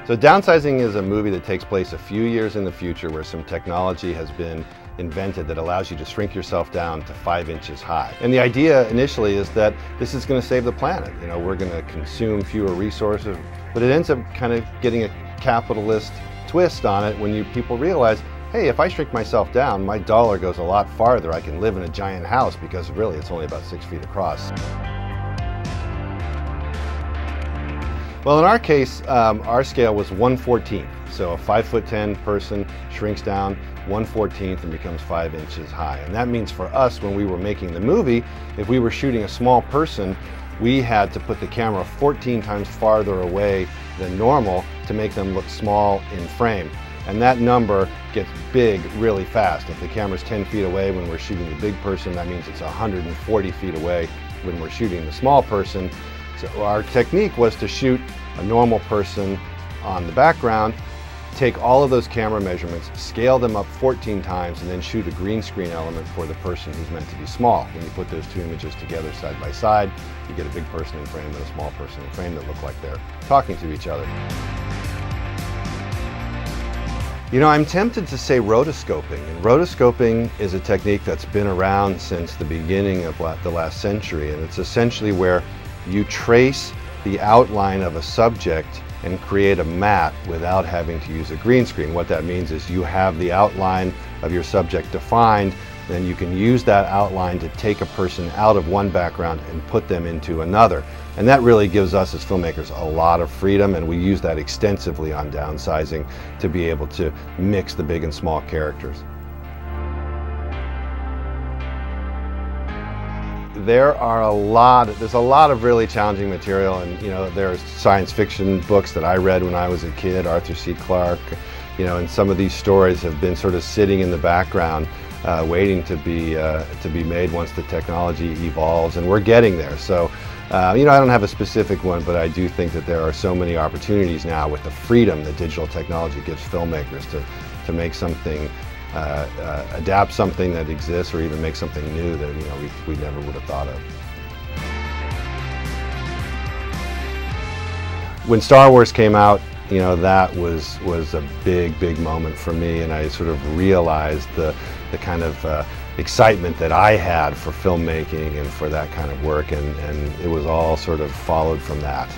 So Downsizing is a movie that takes place a few years in the future where some technology has been invented that allows you to shrink yourself down to 5 inches high. And the idea initially is that this is going to save the planet. You know, we're going to consume fewer resources, but it ends up kind of getting a capitalist twist on it when people realize, hey, if I shrink myself down, my dollar goes a lot farther. I can live in a giant house because really it's only about 6 feet across. Well, in our case, our scale was 1/14. So a 5'10" person shrinks down 1/14 and becomes 5 inches high. And that means for us, when we were making the movie, if we were shooting a small person, we had to put the camera 14 times farther away than normal to make them look small in frame. And that number gets big really fast. If the camera's 10 feet away when we're shooting the big person, that means it's 140 feet away when we're shooting the small person. So our technique was to shoot a normal person on the background, take all of those camera measurements, scale them up 14 times, and then shoot a green screen element for the person who's meant to be small. When you put those two images together side by side, you get a big person in frame and a small person in frame that look like they're talking to each other. You know, I'm tempted to say rotoscoping, and rotoscoping is a technique that's been around since the beginning of the last century, and it's essentially where you trace the outline of a subject and create a matte without having to use a green screen. What that means is you have the outline of your subject defined, then you can use that outline to take a person out of one background and put them into another. And that really gives us as filmmakers a lot of freedom, and we use that extensively on Downsizing to be able to mix the big and small characters. There's a lot of really challenging material, and you know, there's science fiction books that I read when I was a kid, Arthur C. Clarke, you know, and some of these stories have been sort of sitting in the background waiting to be made once the technology evolves, and we're getting there. So you know, I don't have a specific one, but I do think that there are so many opportunities now with the freedom that digital technology gives filmmakers to make something, adapt something that exists, or even make something new that, you know, we never would have thought of. When Star Wars came out, you know, that was a big moment for me, and I sort of realized the kind of excitement that I had for filmmaking and for that kind of work, and it was all sort of followed from that.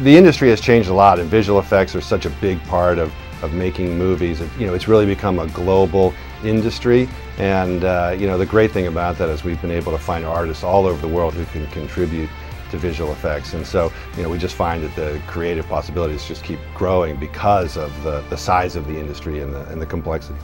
The industry has changed a lot, and visual effects are such a big part of making movies. You know, it's really become a global industry, and you know, the great thing about that is we've been able to find artists all over the world who can contribute to visual effects, and so, you know, we just find that the creative possibilities just keep growing because of the size of the industry and the complexity.